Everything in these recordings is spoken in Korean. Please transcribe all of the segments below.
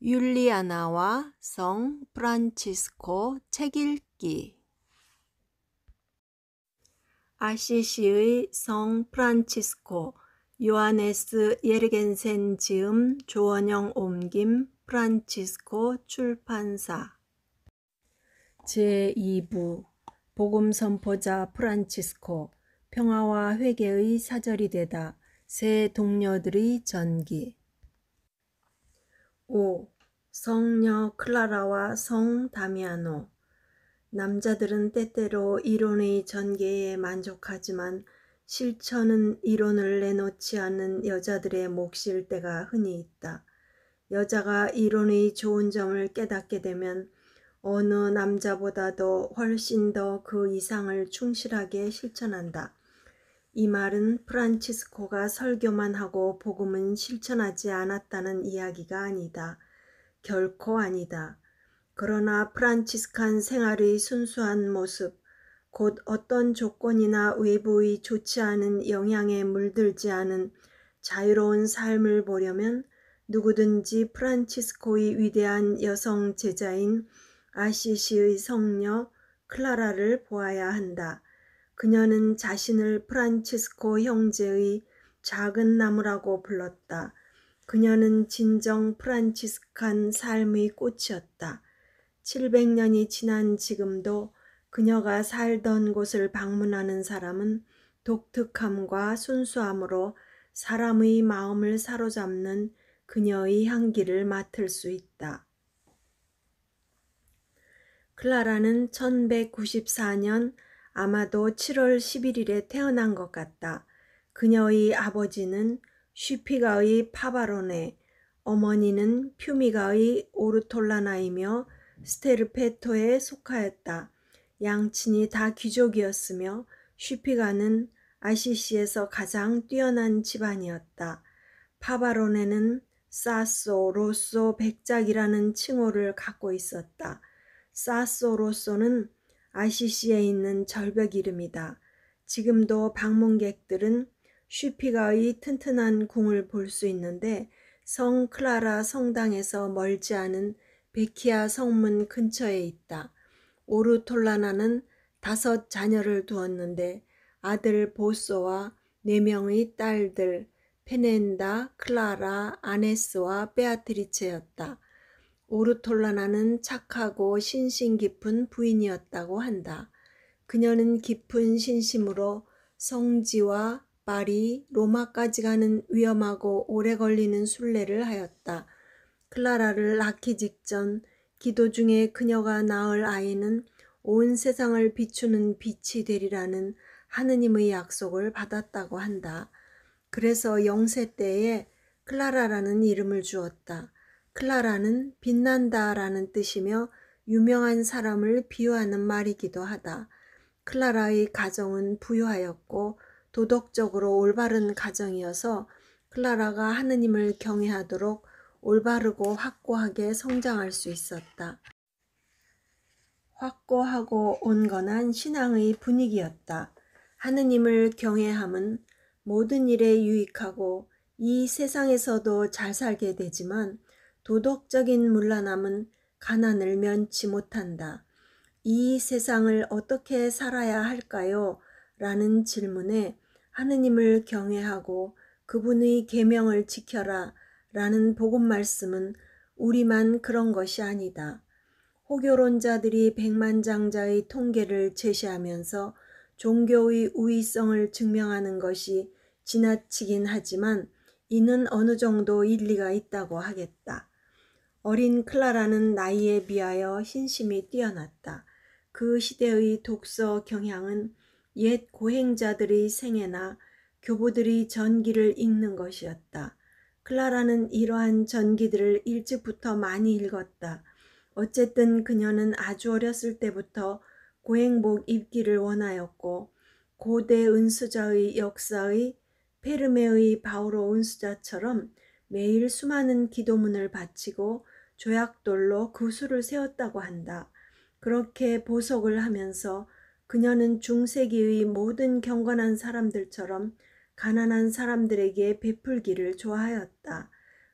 율리아나와 성 프란치스코 책 읽기. 아시시의 성 프란치스코, 요하네스 예르겐센 지음, 조원영 옮김, 프란치스코 출판사. 제2부 복음 선포자 프란치스코, 평화와 회개의 사절이 되다. 새 동료들의 전기. 5. 성녀 클라라와 성 다미아노. 남자들은 때때로 이론의 전개에 만족하지만 실천은 이론을 내놓지 않는 여자들의 몫일 때가 흔히 있다. 여자가 이론의 좋은 점을 깨닫게 되면 어느 남자보다도 훨씬 더 그 이상을 충실하게 실천한다. 이 말은 프란치스코가 설교만 하고 복음은 실천하지 않았다는 이야기가 아니다. 결코 아니다. 그러나 프란치스칸 생활의 순수한 모습, 곧 어떤 조건이나 외부의 좋지 않은 영향에 물들지 않은 자유로운 삶을 보려면 누구든지 프란치스코의 위대한 여성 제자인 아시시의 성녀 클라라를 보아야 한다. 그녀는 자신을 프란치스코 형제의 작은 나무라고 불렀다. 그녀는 진정 프란치스칸 삶의 꽃이었다. 700년이 지난 지금도 그녀가 살던 곳을 방문하는 사람은 독특함과 순수함으로 사람의 마음을 사로잡는 그녀의 향기를 맡을 수 있다. 클라라는 1194년 아마도 7월 11일에 태어난 것 같다. 그녀의 아버지는 쉬피가의 파바로네, 어머니는 퓨미가의 오르톨라나이며 스테르페토에 속하였다. 양친이 다 귀족이었으며 쉬피가는 아시시에서 가장 뛰어난 집안이었다. 파바로네는 사소, 로소, 백작이라는 칭호를 갖고 있었다. 사소 로소는 아시시에 있는 절벽 이름이다. 지금도 방문객들은 쉬피가의 튼튼한 궁을 볼 수 있는데 성 클라라 성당에서 멀지 않은 베키아 성문 근처에 있다. 오르톨라나는 5 자녀를 두었는데 아들 보소와 4명의 딸들 페넨다, 클라라, 아네스와 베아트리체였다. 오르톨라나는 착하고 신심 깊은 부인이었다고 한다. 그녀는 깊은 신심으로 성지와 파리, 로마까지 가는 위험하고 오래 걸리는 순례를 하였다. 클라라를 낳기 직전 기도 중에 그녀가 낳을 아이는 온 세상을 비추는 빛이 되리라는 하느님의 약속을 받았다고 한다. 그래서 영세 때에 클라라라는 이름을 주었다. 클라라는 빛난다라는 뜻이며 유명한 사람을 비유하는 말이기도 하다. 클라라의 가정은 부유하였고 도덕적으로 올바른 가정이어서 클라라가 하느님을 경외하도록 올바르고 확고하게 성장할 수 있었다. 확고하고 온건한 신앙의 분위기였다. 하느님을 경외함은 모든 일에 유익하고 이 세상에서도 잘 살게 되지만 도덕적인 문란함은 가난을 면치 못한다. 이 세상을 어떻게 살아야 할까요? 라는 질문에 하느님을 경외하고 그분의 계명을 지켜라 라는 복음 말씀은 우리만 그런 것이 아니다. 호교론자들이 백만장자의 통계를 제시하면서 종교의 우위성을 증명하는 것이 지나치긴 하지만 이는 어느 정도 일리가 있다고 하겠다. 어린 클라라는 나이에 비하여 신심이 뛰어났다. 그 시대의 독서 경향은 옛 고행자들의 생애나 교부들의 전기를 읽는 것이었다. 클라라는 이러한 전기들을 일찍부터 많이 읽었다. 어쨌든 그녀는 아주 어렸을 때부터 고행복 입기를 원하였고 고대 은수자의 역사의 페르메의 바오로 은수자처럼 매일 수많은 기도문을 바치고 조약돌로 그 수를 세웠다고 한다. 그렇게 보석을 하면서 그녀는 중세기의 모든 경건한 사람들처럼 가난한 사람들에게 베풀기를 좋아하였다.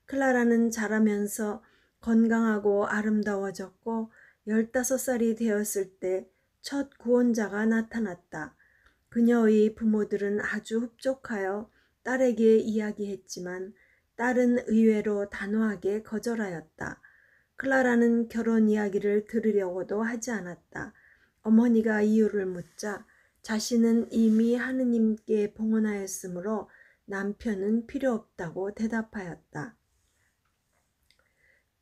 클라라는 자라면서 건강하고 아름다워졌고 15살이 되었을 때 첫 구원자가 나타났다. 그녀의 부모들은 아주 흡족하여 딸에게 이야기했지만 딸은 의외로 단호하게 거절하였다. 클라라는 결혼 이야기를 들으려고도 하지 않았다. 어머니가 이유를 묻자 자신은 이미 하느님께 봉헌하였으므로 남편은 필요 없다고 대답하였다.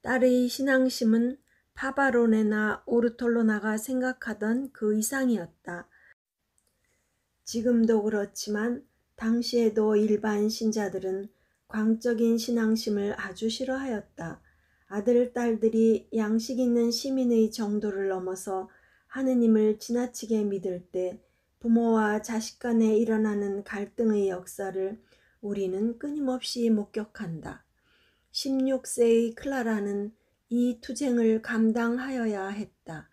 딸의 신앙심은 파바로네나 오르톨로나가 생각하던 그 이상이었다. 지금도 그렇지만 당시에도 일반 신자들은 광적인 신앙심을 아주 싫어하였다. 아들, 딸들이 양식 있는 시민의 정도를 넘어서 하느님을 지나치게 믿을 때 부모와 자식 간에 일어나는 갈등의 역사를 우리는 끊임없이 목격한다. 16세의 클라라는 이 투쟁을 감당하여야 했다.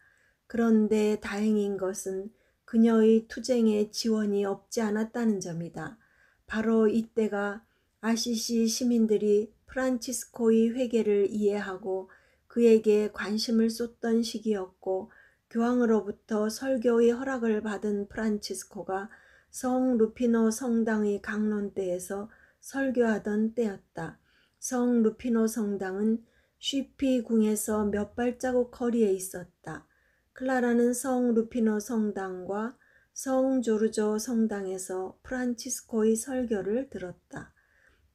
그런데 다행인 것은 그녀의 투쟁에 지원이 없지 않았다는 점이다. 바로 이때가 아시시 시민들이 프란치스코의 회개를 이해하고 그에게 관심을 쏟던 시기였고 교황으로부터 설교의 허락을 받은 프란치스코가 성 루피노 성당의 강론대에서 설교하던 때였다. 성 루피노 성당은 쉬피 궁에서 몇 발자국 거리에 있었다. 클라라는 성 루피노 성당과 성 조르조 성당에서 프란치스코의 설교를 들었다.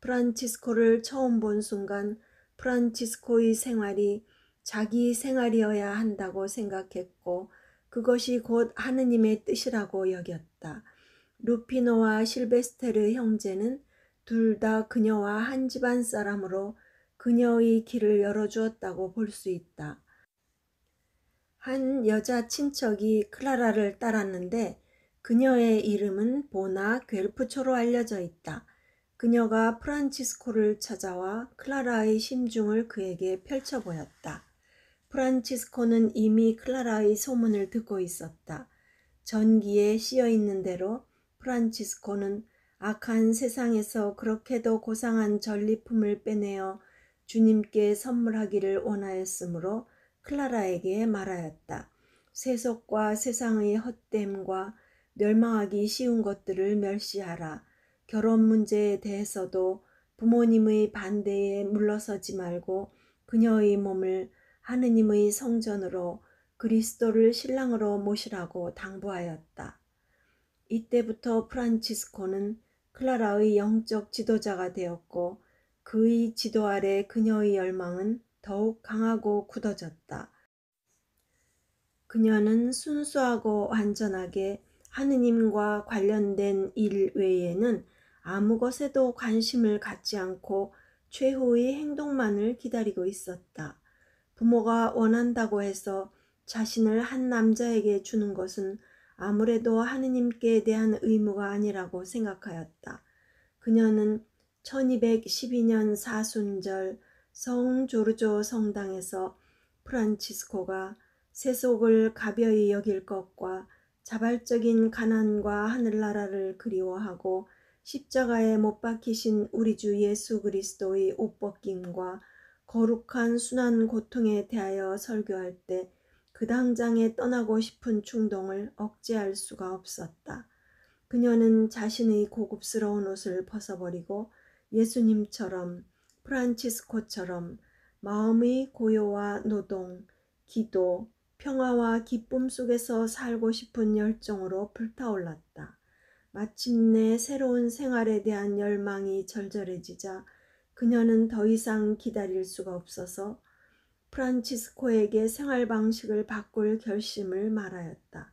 프란치스코를 처음 본 순간 프란치스코의 생활이 자기 생활이어야 한다고 생각했고 그것이 곧 하느님의 뜻이라고 여겼다. 루피노와 실베스테르 형제는 둘 다 그녀와 한 집안 사람으로 그녀의 길을 열어주었다고 볼 수 있다. 한 여자 친척이 클라라를 따랐는데 그녀의 이름은 보나 괴르프초로 알려져 있다. 그녀가 프란치스코를 찾아와 클라라의 심중을 그에게 펼쳐보였다. 프란치스코는 이미 클라라의 소문을 듣고 있었다. 전기에 씌어있는 대로 프란치스코는 악한 세상에서 그렇게도 고상한 전리품을 빼내어 주님께 선물하기를 원하였으므로 클라라에게 말하였다. 세속과 세상의 헛됨과 멸망하기 쉬운 것들을 멸시하라. 결혼 문제에 대해서도 부모님의 반대에 물러서지 말고 그녀의 몸을 하느님의 성전으로 그리스도를 신랑으로 모시라고 당부하였다. 이때부터 프란치스코는 클라라의 영적 지도자가 되었고 그의 지도 아래 그녀의 열망은 더욱 강하고 굳어졌다. 그녀는 순수하고 완전하게 하느님과 관련된 일 외에는 아무 것에도 관심을 갖지 않고 최후의 행동만을 기다리고 있었다. 부모가 원한다고 해서 자신을 한 남자에게 주는 것은 아무래도 하느님께 대한 의무가 아니라고 생각하였다. 그녀는 1212년 사순절 성 조르조 성당에서 프란치스코가 세속을 가벼이 여길 것과 자발적인 가난과 하늘나라를 그리워하고 십자가에 못 박히신 우리 주 예수 그리스도의 옷벗김과 거룩한 순한 고통에 대하여 설교할 때 그 당장에 떠나고 싶은 충동을 억제할 수가 없었다. 그녀는 자신의 고급스러운 옷을 벗어버리고 예수님처럼 프란치스코처럼 마음의 고요와 노동, 기도, 평화와 기쁨 속에서 살고 싶은 열정으로 불타올랐다. 마침내 새로운 생활에 대한 열망이 절절해지자 그녀는 더 이상 기다릴 수가 없어서 프란치스코에게 생활 방식을 바꿀 결심을 말하였다.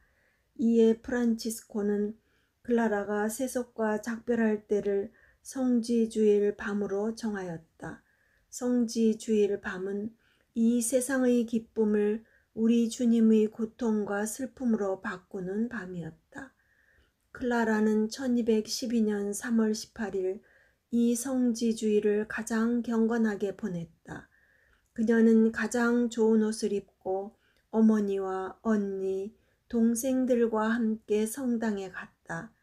이에 프란치스코는 클라라가 세속과 작별할 때를 성지주일 밤으로 정하였다. 성지주일 밤은 이 세상의 기쁨을 우리 주님의 고통과 슬픔으로 바꾸는 밤이었다. 클라라는 1212년 3월 18일 이 성지주일을 가장 경건하게 보냈다. 그녀는 가장 좋은 옷을 입고 어머니와 언니, 동생들과 함께 성당에 갔다.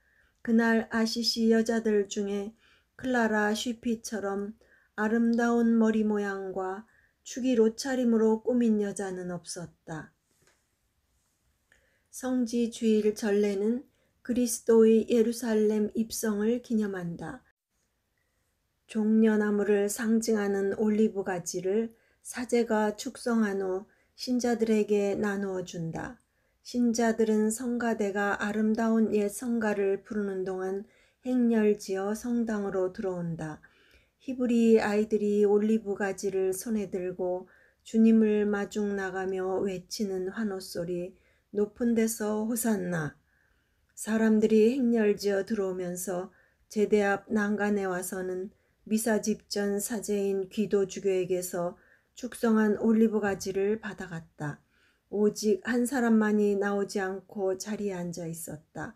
그날 아시시 여자들 중에 클라라 쉬피처럼 아름다운 머리 모양과 축일 옷차림으로 꾸민 여자는 없었다. 성지 주일 전례는 그리스도의 예루살렘 입성을 기념한다. 종려나무를 상징하는 올리브 가지를 사제가 축성한 후 신자들에게 나누어 준다. 신자들은 성가대가 아름다운 옛 성가를 부르는 동안 행렬지어 성당으로 들어온다. 히브리 아이들이 올리브 가지를 손에 들고 주님을 마중 나가며 외치는 환호소리, 높은 데서 호산나. 사람들이 행렬지어 들어오면서 제대 앞 난간에 와서는 미사 집전 사제인 귀도주교에게서 축성한 올리브 가지를 받아갔다. 오직 한 사람만이 나오지 않고 자리에 앉아 있었다.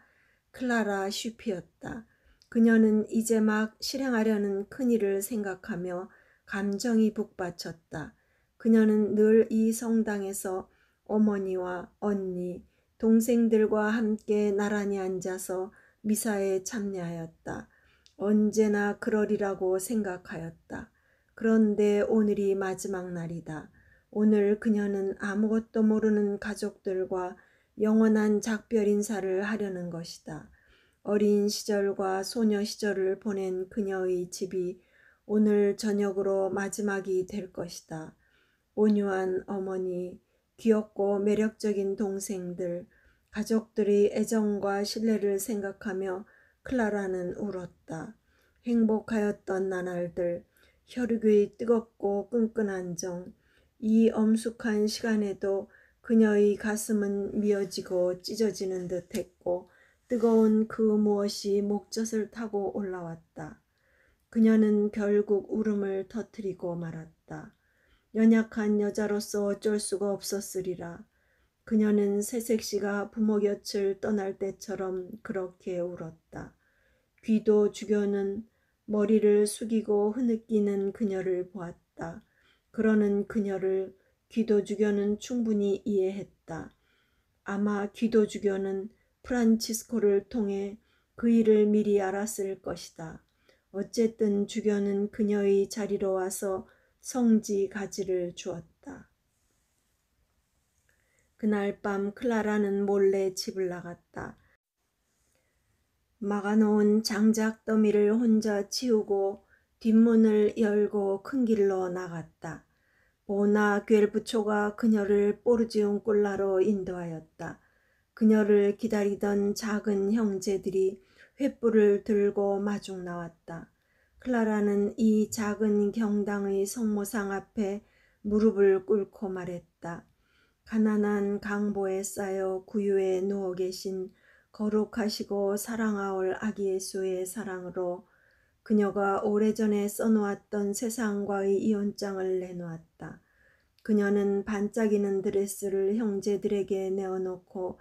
클라라 슈피였다. 그녀는 이제 막 실행하려는 큰일을 생각하며 감정이 북받쳤다. 그녀는 늘 이 성당에서 어머니와 언니, 동생들과 함께 나란히 앉아서 미사에 참여하였다. 언제나 그러리라고 생각하였다. 그런데 오늘이 마지막 날이다. 오늘 그녀는 아무것도 모르는 가족들과 영원한 작별 인사를 하려는 것이다. 어린 시절과 소녀 시절을 보낸 그녀의 집이 오늘 저녁으로 마지막이 될 것이다. 온유한 어머니, 귀엽고 매력적인 동생들, 가족들의 애정과 신뢰를 생각하며 클라라는 울었다. 행복하였던 나날들, 혈육의 뜨겁고 끈끈한 정, 이 엄숙한 시간에도 그녀의 가슴은 미어지고 찢어지는 듯 했고 뜨거운 그 무엇이 목젖을 타고 올라왔다. 그녀는 결국 울음을 터뜨리고 말았다. 연약한 여자로서 어쩔 수가 없었으리라. 그녀는 새색시가 부모 곁을 떠날 때처럼 그렇게 울었다. 귀도 주교는 머리를 숙이고 흐느끼는 그녀를 보았다. 그러는 그녀를 귀도 주교는 충분히 이해했다. 아마 귀도 주교는 프란치스코를 통해 그 일을 미리 알았을 것이다. 어쨌든 주교는 그녀의 자리로 와서 성지 가지를 주었다. 그날 밤 클라라는 몰래 집을 나갔다. 막아놓은 장작 더미를 혼자 치우고 뒷문을 열고 큰 길로 나갔다. 보나 괴르부초가 그녀를 포르지온꼴라로 인도하였다. 그녀를 기다리던 작은 형제들이 횃불을 들고 마중 나왔다. 클라라는 이 작은 경당의 성모상 앞에 무릎을 꿇고 말했다. 가난한 강보에 쌓여 구유에 누워 계신 거룩하시고 사랑하올 아기 예수의 사랑으로 그녀가 오래전에 써놓았던 세상과의 이혼장을 내놓았다. 그녀는 반짝이는 드레스를 형제들에게 내어놓고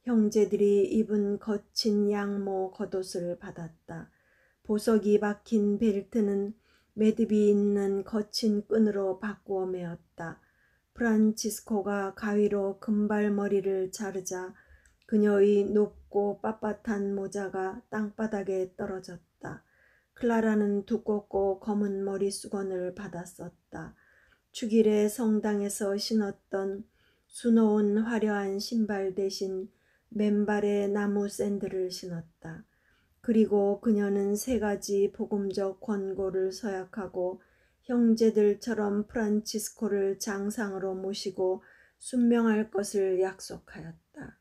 형제들이 입은 거친 양모 겉옷을 받았다. 보석이 박힌 벨트는 매듭이 있는 거친 끈으로 바꾸어 매었다. 프란치스코가 가위로 금발머리를 자르자 그녀의 높고 빳빳한 모자가 땅바닥에 떨어졌다. 클라라는 두껍고 검은 머리수건을 받았었다. 축일에 성당에서 신었던 수놓은 화려한 신발 대신 맨발의 나무 샌들을 신었다. 그리고 그녀는 3가지 복음적 권고를 서약하고 형제들처럼 프란치스코를 장상으로 모시고 순명할 것을 약속하였다.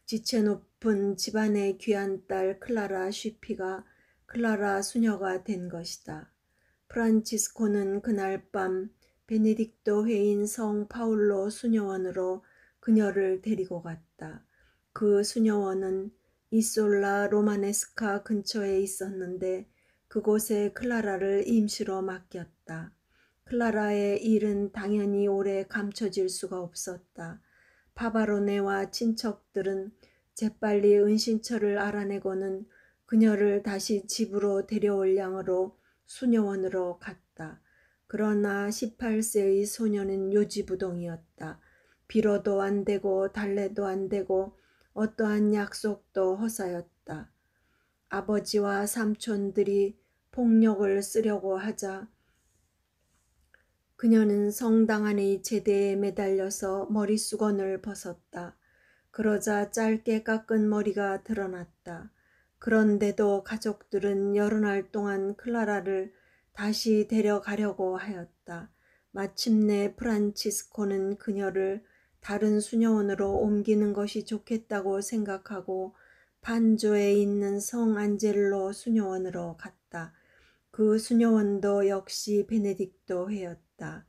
지체 높은 집안의 귀한 딸 클라라 쉬피가 클라라 수녀가 된 것이다. 프란치스코는 그날 밤 베네딕토 회인 성 파울로 수녀원으로 그녀를 데리고 갔다. 그 수녀원은 이솔라 로마네스카 근처에 있었는데 그곳에 클라라를 임시로 맡겼다. 클라라의 일은 당연히 오래 감춰질 수가 없었다. 파바로네와 친척들은 재빨리 은신처를 알아내고는 그녀를 다시 집으로 데려올 양으로 수녀원으로 갔다. 그러나 18세의 소녀는 요지부동이었다. 빌어도 안 되고 달래도 안 되고 어떠한 약속도 허사였다. 아버지와 삼촌들이 폭력을 쓰려고 하자 그녀는 성당 안의 제대에 매달려서 머리수건을 벗었다. 그러자 짧게 깎은 머리가 드러났다. 그런데도 가족들은 여러 날 동안 클라라를 다시 데려가려고 하였다. 마침내 프란치스코는 그녀를 다른 수녀원으로 옮기는 것이 좋겠다고 생각하고 반조에 있는 성 안젤로 수녀원으로 갔다. 그 수녀원도 역시 베네딕토 회였다.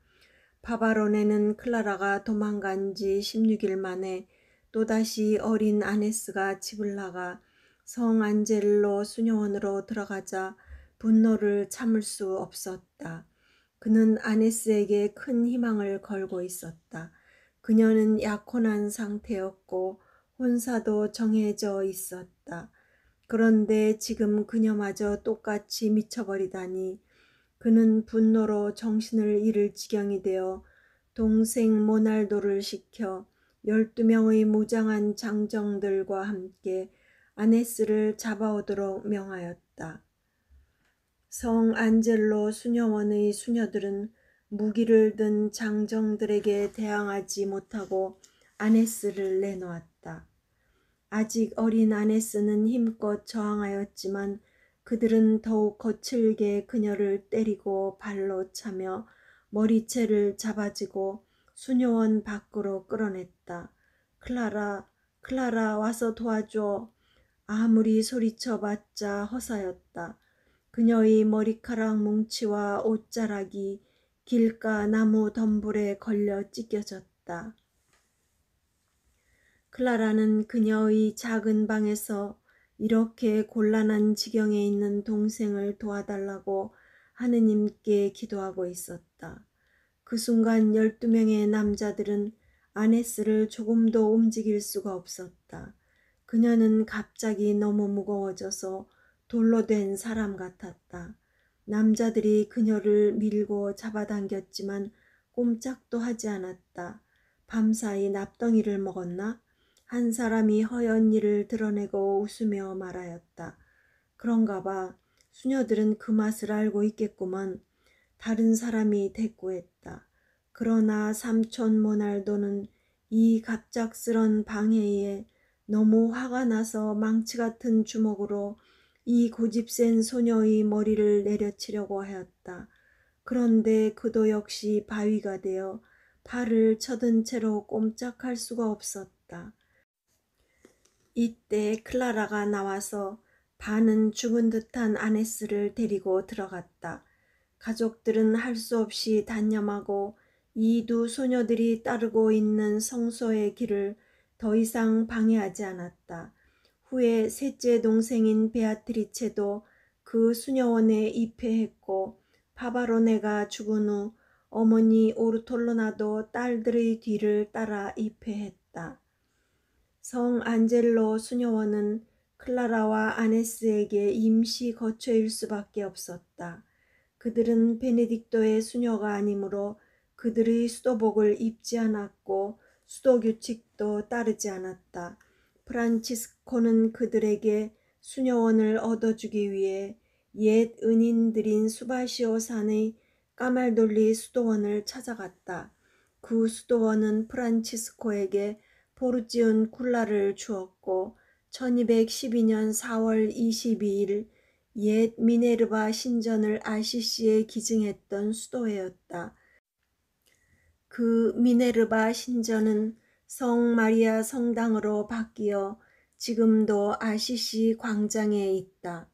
파바로네는 클라라가 도망간 지 16일 만에 또다시 어린 아네스가 집을 나가 성 안젤로 수녀원으로 들어가자 분노를 참을 수 없었다. 그는 아네스에게 큰 희망을 걸고 있었다. 그녀는 약혼한 상태였고 혼사도 정해져 있었다. 그런데 지금 그녀마저 똑같이 미쳐버리다니 그는 분노로 정신을 잃을 지경이 되어 동생 모날도를 시켜 12명의 무장한 장정들과 함께 아네스를 잡아오도록 명하였다. 성 안젤로 수녀원의 수녀들은 무기를 든 장정들에게 대항하지 못하고 아네스를 내놓았다. 아직 어린 아네스는 힘껏 저항하였지만 그들은 더욱 거칠게 그녀를 때리고 발로 차며 머리채를 잡아쥐고 수녀원 밖으로 끌어냈다. 클라라, 클라라 와서 도와줘. 아무리 소리쳐봤자 허사였다. 그녀의 머리카락 뭉치와 옷자락이 길가 나무 덤불에 걸려 찢겨졌다. 클라라는 그녀의 작은 방에서 이렇게 곤란한 지경에 있는 동생을 도와달라고 하느님께 기도하고 있었다. 그 순간 12명의 남자들은 아네스를 조금도 움직일 수가 없었다. 그녀는 갑자기 너무 무거워져서 돌로 된 사람 같았다. 남자들이 그녀를 밀고 잡아당겼지만 꼼짝도 하지 않았다. 밤사이 납덩이를 먹었나? 한 사람이 허연 이를 드러내고 웃으며 말하였다. 그런가 봐. 수녀들은 그 맛을 알고 있겠구먼. 다른 사람이 대꾸했다. 그러나 삼촌 모날도는 이 갑작스런 방해에 너무 화가 나서 망치 같은 주먹으로 이 고집센 소녀의 머리를 내려치려고 하였다. 그런데 그도 역시 바위가 되어 발을 쳐든 채로 꼼짝할 수가 없었다. 이때 클라라가 나와서 반은 죽은 듯한 아네스를 데리고 들어갔다. 가족들은 할 수 없이 단념하고 이 두 소녀들이 따르고 있는 성소의 길을 더 이상 방해하지 않았다. 후에 셋째 동생인 베아트리체도 그 수녀원에 입회했고 파바로네가 죽은 후 어머니 오르톨로나도 딸들의 뒤를 따라 입회했다. 성 안젤로 수녀원은 클라라와 아네스에게 임시 거처일 수밖에 없었다. 그들은 베네딕토의 수녀가 아니므로 그들의 수도복을 입지 않았고 수도 규칙도 따르지 않았다. 프란치스코는 그들에게 수녀원을 얻어주기 위해 옛 은인들인 수바시오 산의 까말돌리 수도원을 찾아갔다. 그 수도원은 프란치스코에게 포르지온 굴라를 주었고 1212년 4월 22일 옛 미네르바 신전을 아시시에 기증했던 수도회였다. 그 미네르바 신전은 성 마리아 성당으로 바뀌어 지금도 아시시 광장에 있다.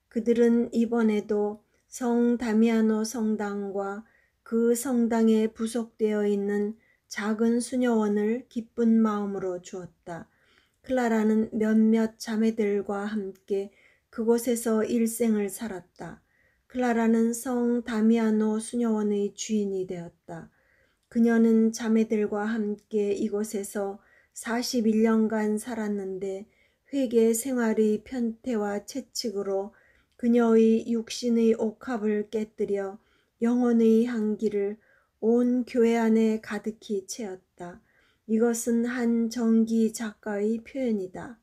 그들은 이번에도 성 다미아노 성당과 그 성당에 부속되어 있는 작은 수녀원을 기쁜 마음으로 주었다. 클라라는 몇몇 자매들과 함께 그곳에서 일생을 살았다. 클라라는 성 다미아노 수녀원의 주인이 되었다. 그녀는 자매들과 함께 이곳에서 41년간 살았는데 회개 생활의 편태와 채찍으로 그녀의 육신의 옥합을 깨뜨려 영혼의 향기를 온 교회 안에 가득히 채웠다. 이것은 한 정기 작가의 표현이다.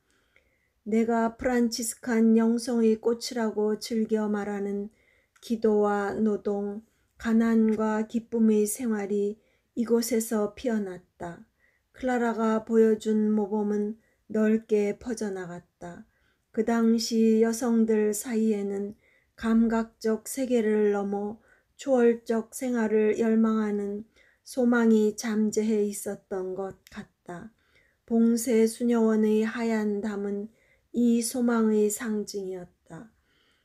내가 프란치스칸 영성의 꽃이라고 즐겨 말하는 기도와 노동, 가난과 기쁨의 생활이 이곳에서 피어났다. 클라라가 보여준 모범은 넓게 퍼져나갔다. 그 당시 여성들 사이에는 감각적 세계를 넘어 초월적 생활을 열망하는 소망이 잠재해 있었던 것 같다. 봉쇄 수녀원의 하얀 담은 이 소망의 상징이었다.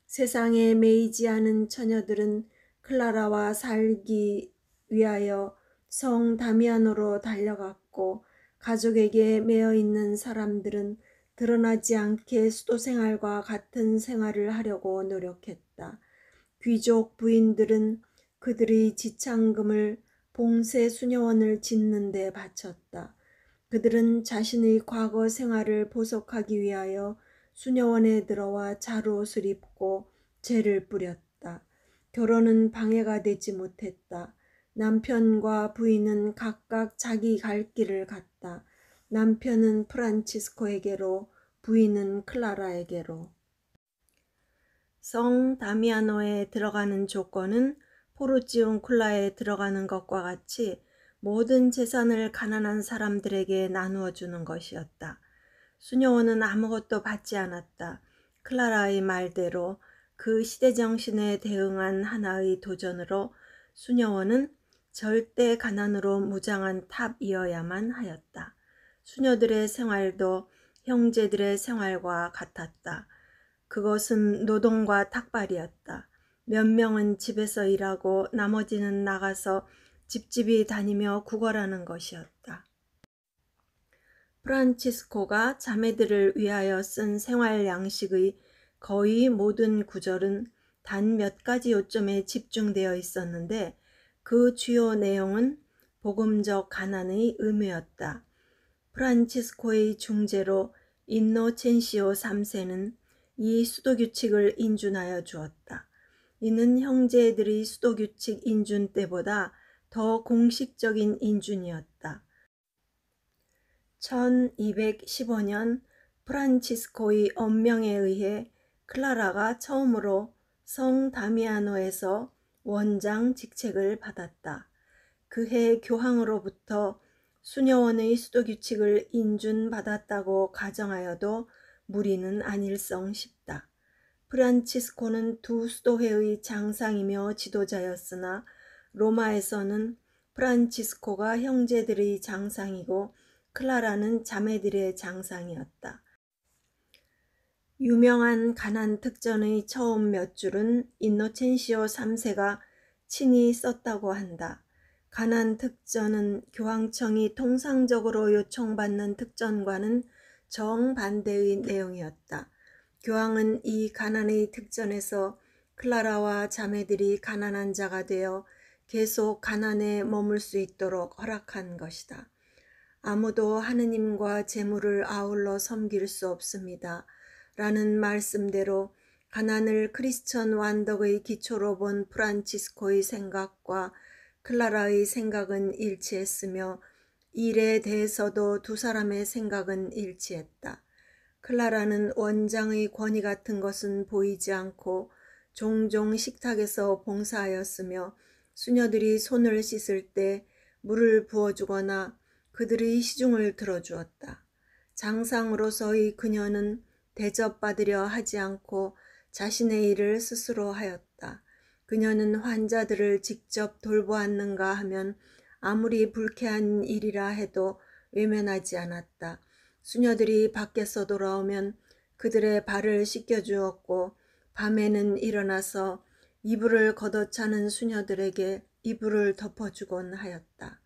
세상에 매이지 않은 처녀들은 클라라와 살기 위하여 성 다미아노로 달려갔고, 가족에게 매여 있는 사람들은 드러나지 않게 수도 생활과 같은 생활을 하려고 노력했다. 귀족 부인들은 그들의 지창금을 봉쇄 수녀원을 짓는 데 바쳤다. 그들은 자신의 과거 생활을 보석하기 위하여 수녀원에 들어와 자루옷을 입고 재를 뿌렸다. 결혼은 방해가 되지 못했다. 남편과 부인은 각각 자기 갈 길을 갔다. 남편은 프란치스코에게로, 부인은 클라라에게로. 성 다미아노에 들어가는 조건은 포르치운쿨라에 들어가는 것과 같이 모든 재산을 가난한 사람들에게 나누어 주는 것이었다. 수녀원은 아무것도 받지 않았다. 클라라의 말대로 그 시대 정신에 대응한 하나의 도전으로 수녀원은 절대 가난으로 무장한 탑이어야만 하였다. 수녀들의 생활도 형제들의 생활과 같았다. 그것은 노동과 탁발이었다. 몇 명은 집에서 일하고 나머지는 나가서 집집이 다니며 구걸하는 것이었다. 프란치스코가 자매들을 위하여 쓴 생활 양식의 거의 모든 구절은 단 몇 가지 요점에 집중되어 있었는데, 그 주요 내용은 복음적 가난의 의무였다. 프란치스코의 중재로 인노첸시오 3세는 이 수도규칙을 인준하여 주었다. 이는 형제들의 수도규칙 인준 때보다 더 공식적인 인준이었다. 1215년 프란치스코의 엄명에 의해 클라라가 처음으로 성 다미아노에서 원장 직책을 받았다. 그해 교황으로부터 수녀원의 수도규칙을 인준받았다고 가정하여도 무리는 아닐성 싶다. 프란치스코는 두 수도회의 장상이며 지도자였으나 로마에서는 프란치스코가 형제들의 장상이고 클라라는 자매들의 장상이었다. 유명한 가난 특전의 처음 몇 줄은 인노첸시오 3세가 친히 썼다고 한다. 가난 특전은 교황청이 통상적으로 요청받는 특전과는 정반대의 내용이었다. 교황은 이 가난의 특전에서 클라라와 자매들이 가난한 자가 되어 계속 가난에 머물 수 있도록 허락한 것이다. 아무도 하느님과 재물을 아울러 섬길 수 없습니다. 라는 말씀대로 가난을 크리스천 완덕의 기초로 본 프란치스코의 생각과 클라라의 생각은 일치했으며, 일에 대해서도 두 사람의 생각은 일치했다. 클라라는 원장의 권위 같은 것은 보이지 않고 종종 식탁에서 봉사하였으며, 수녀들이 손을 씻을 때 물을 부어주거나 그들의 시중을 들어주었다. 장상으로서의 그녀는 대접받으려 하지 않고 자신의 일을 스스로 하였다. 그녀는 환자들을 직접 돌보았는가 하면 아무리 불쾌한 일이라 해도 외면하지 않았다. 수녀들이 밖에서 돌아오면 그들의 발을 씻겨주었고, 밤에는 일어나서 이불을 걷어차는 수녀들에게 이불을 덮어주곤 하였다.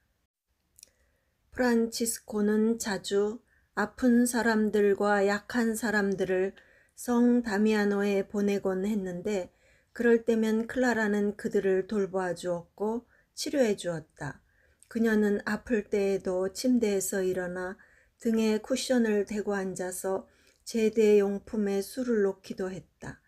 프란치스코는 자주 아픈 사람들과 약한 사람들을 성 다미아노에 보내곤 했는데, 그럴 때면 클라라는 그들을 돌보아 주었고 치료해 주었다. 그녀는 아플 때에도 침대에서 일어나 등에 쿠션을 대고 앉아서 제대 용품에 술을 놓기도 했다.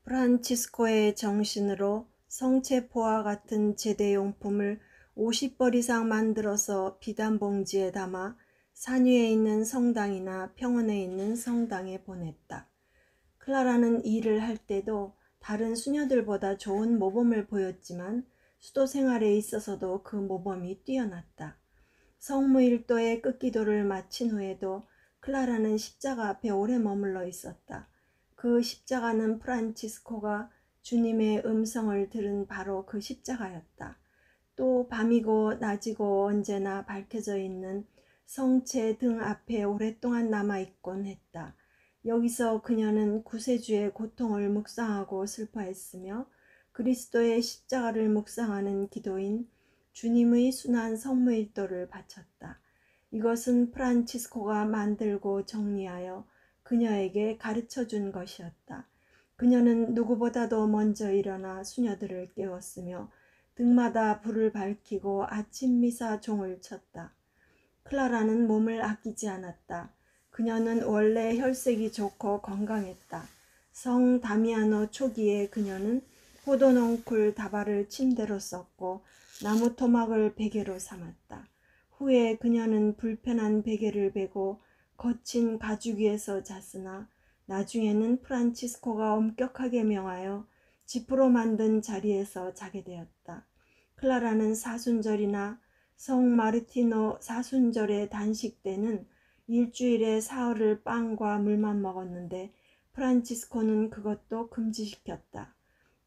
프란치스코의 정신으로 성체포와 같은 제대 용품을 50벌 이상 만들어서 비단봉지에 담아 산 위에 있는 성당이나 평원에 있는 성당에 보냈다. 클라라는 일을 할 때도 다른 수녀들보다 좋은 모범을 보였지만 수도 생활에 있어서도 그 모범이 뛰어났다. 성무일도의 끝기도를 마친 후에도 클라라는 십자가 앞에 오래 머물러 있었다. 그 십자가는 프란치스코가 주님의 음성을 들은 바로 그 십자가였다. 또 밤이고 낮이고 언제나 밝혀져 있는 성체 등 앞에 오랫동안 남아있곤 했다. 여기서 그녀는 구세주의 고통을 묵상하고 슬퍼했으며 그리스도의 십자가를 묵상하는 기도인 주님의 순환 성무일도를 바쳤다. 이것은 프란치스코가 만들고 정리하여 그녀에게 가르쳐준 것이었다. 그녀는 누구보다도 먼저 일어나 수녀들을 깨웠으며 등마다 불을 밝히고 아침 미사 종을 쳤다. 클라라는 몸을 아끼지 않았다. 그녀는 원래 혈색이 좋고 건강했다. 성 다미아노 초기에 그녀는 포도농쿨 다발을 침대로 썼고 나무 토막을 베개로 삼았다. 후에 그녀는 불편한 베개를 베고 거친 가죽 위에서 잤으나 나중에는 프란치스코가 엄격하게 명하여 지프로 만든 자리에서 자게 되었다. 클라라는 사순절이나 성 마르티노 사순절의 단식 때는 일주일에 사흘을 빵과 물만 먹었는데 프란치스코는 그것도 금지시켰다.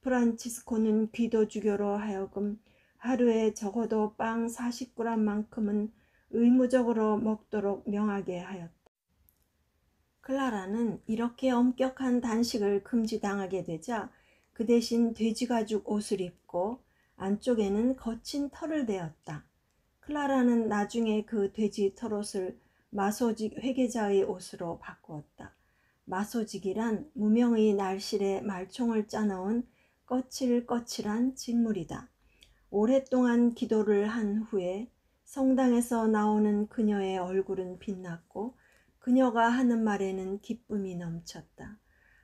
프란치스코는 귀도주교로 하여금 하루에 적어도 빵 40g만큼은 의무적으로 먹도록 명하게 하였다. 클라라는 이렇게 엄격한 단식을 금지당하게 되자 그 대신 돼지가죽 옷을 입고 안쪽에는 거친 털을 대었다. 클라라는 나중에 그 돼지 털옷을 마소직 회계자의 옷으로 바꾸었다. 마소직이란 무명의 날실에 말총을 짜놓은 거칠거칠한 직물이다. 오랫동안 기도를 한 후에 성당에서 나오는 그녀의 얼굴은 빛났고 그녀가 하는 말에는 기쁨이 넘쳤다.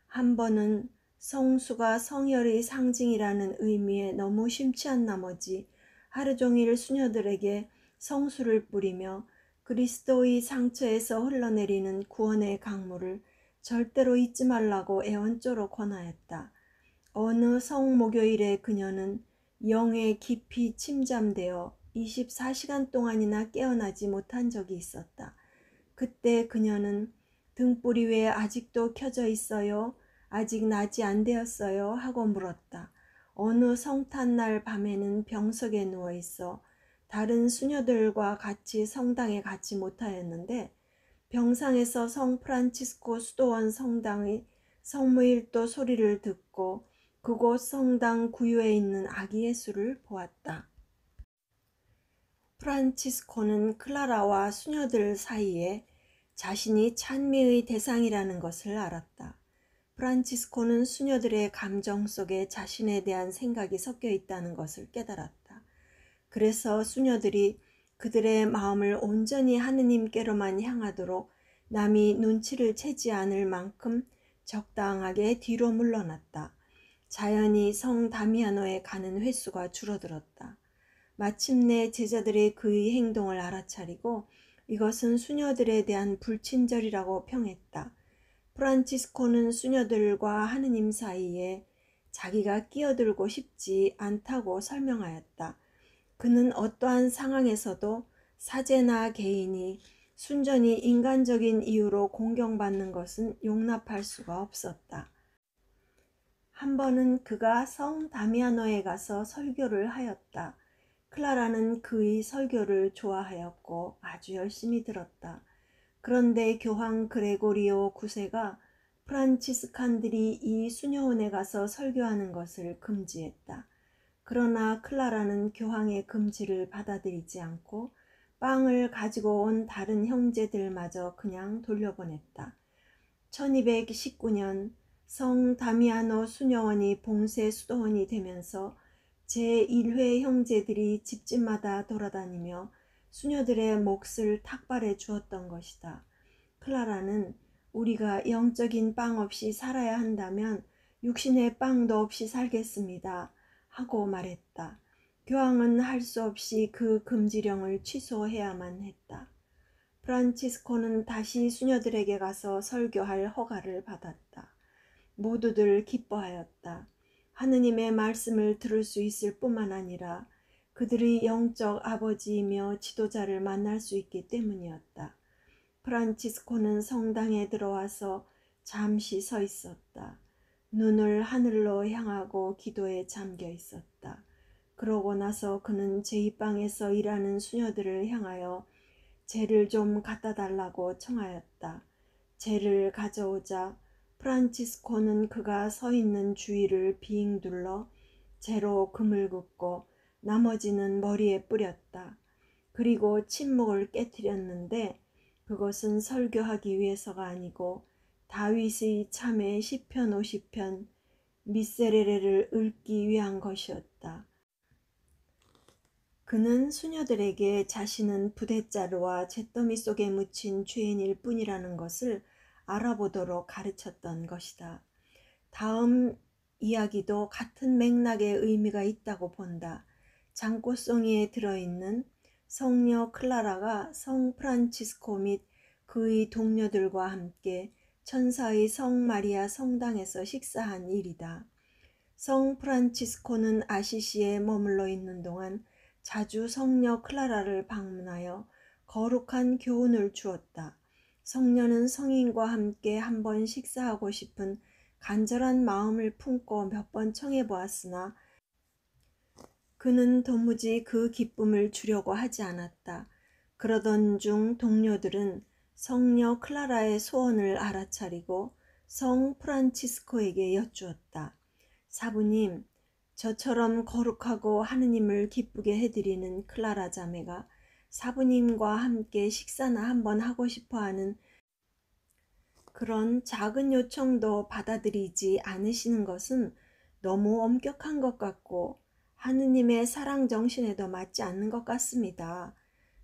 한 번은 성수가 성혈의 상징이라는 의미에 너무 심취한 나머지 하루 종일 수녀들에게 성수를 뿌리며 그리스도의 상처에서 흘러내리는 구원의 강물을 절대로 잊지 말라고 애원조로 권하였다. 어느 성목요일에 그녀는 영에 깊이 침잠되어 24시간 동안이나 깨어나지 못한 적이 있었다. 그때 그녀는 등불이 왜 아직도 켜져 있어요? 아직 낮이 안 되었어요? 하고 물었다. 어느 성탄날 밤에는 병석에 누워 있어 다른 수녀들과 같이 성당에 가지 못하였는데 병상에서 성 프란치스코 수도원 성당의 성무일도 소리를 듣고 그곳 성당 구유에 있는 아기 예수를 보았다. 프란치스코는 클라라와 수녀들 사이에 자신이 찬미의 대상이라는 것을 알았다. 프란치스코는 수녀들의 감정 속에 자신에 대한 생각이 섞여 있다는 것을 깨달았다. 그래서 수녀들이 그들의 마음을 온전히 하느님께로만 향하도록 남이 눈치를 채지 않을 만큼 적당하게 뒤로 물러났다. 자연히 성 다미아노에 가는 횟수가 줄어들었다. 마침내 제자들이 그의 행동을 알아차리고 이것은 수녀들에 대한 불친절이라고 평했다. 프란치스코는 수녀들과 하느님 사이에 자기가 끼어들고 싶지 않다고 설명하였다. 그는 어떠한 상황에서도 사제나 개인이 순전히 인간적인 이유로 공경받는 것은 용납할 수가 없었다. 한 번은 그가 성 다미아노에 가서 설교를 하였다. 클라라는 그의 설교를 좋아하였고 아주 열심히 들었다. 그런데 교황 그레고리오 9세가 프란치스칸들이 이 수녀원에 가서 설교하는 것을 금지했다. 그러나 클라라는 교황의 금지를 받아들이지 않고 빵을 가지고 온 다른 형제들마저 그냥 돌려보냈다. 1219년 성 다미아노 수녀원이 봉쇄 수도원이 되면서 제1회 형제들이 집집마다 돌아다니며 수녀들의 몫을 탁발해 주었던 것이다. 클라라는 우리가 영적인 빵 없이 살아야 한다면 육신의 빵도 없이 살겠습니다. 하고 말했다. 교황은 할 수 없이 그 금지령을 취소해야만 했다. 프란치스코는 다시 수녀들에게 가서 설교할 허가를 받았다. 모두들 기뻐하였다. 하느님의 말씀을 들을 수 있을 뿐만 아니라 그들의 영적 아버지이며 지도자를 만날 수 있기 때문이었다. 프란치스코는 성당에 들어와서 잠시 서 있었다. 눈을 하늘로 향하고 기도에 잠겨 있었다. 그러고 나서 그는 제2방에서 일하는 수녀들을 향하여 재를 좀 갖다 달라고 청하였다. 재를 가져오자 프란치스코는 그가 서 있는 주위를 빙 둘러 재로 금을 긋고 나머지는 머리에 뿌렸다. 그리고 침묵을 깨뜨렸는데 그것은 설교하기 위해서가 아니고 다윗의 참회 시편 50편 미세레레를 읊기 위한 것이었다. 그는 수녀들에게 자신은 부대자루와 잿더미 속에 묻힌 죄인일 뿐이라는 것을 알아보도록 가르쳤던 것이다. 다음 이야기도 같은 맥락의 의미가 있다고 본다. 장꽃송이에 들어있는 성녀 클라라가 성 프란치스코 및 그의 동료들과 함께 천사의 성 마리아 성당에서 식사한 일이다. 성 프란치스코는 아시시에 머물러 있는 동안 자주 성녀 클라라를 방문하여 거룩한 교훈을 주었다. 성녀는 성인과 함께 한번 식사하고 싶은 간절한 마음을 품고 몇 번 청해보았으나 그는 도무지 그 기쁨을 주려고 하지 않았다. 그러던 중 동료들은 성녀 클라라의 소원을 알아차리고 성 프란치스코에게 여쭈었다. 사부님, 저처럼 거룩하고 하느님을 기쁘게 해드리는 클라라 자매가 사부님과 함께 식사나 한번 하고 싶어하는 그런 작은 요청도 받아들이지 않으시는 것은 너무 엄격한 것 같고 하느님의 사랑 정신에도 맞지 않는 것 같습니다.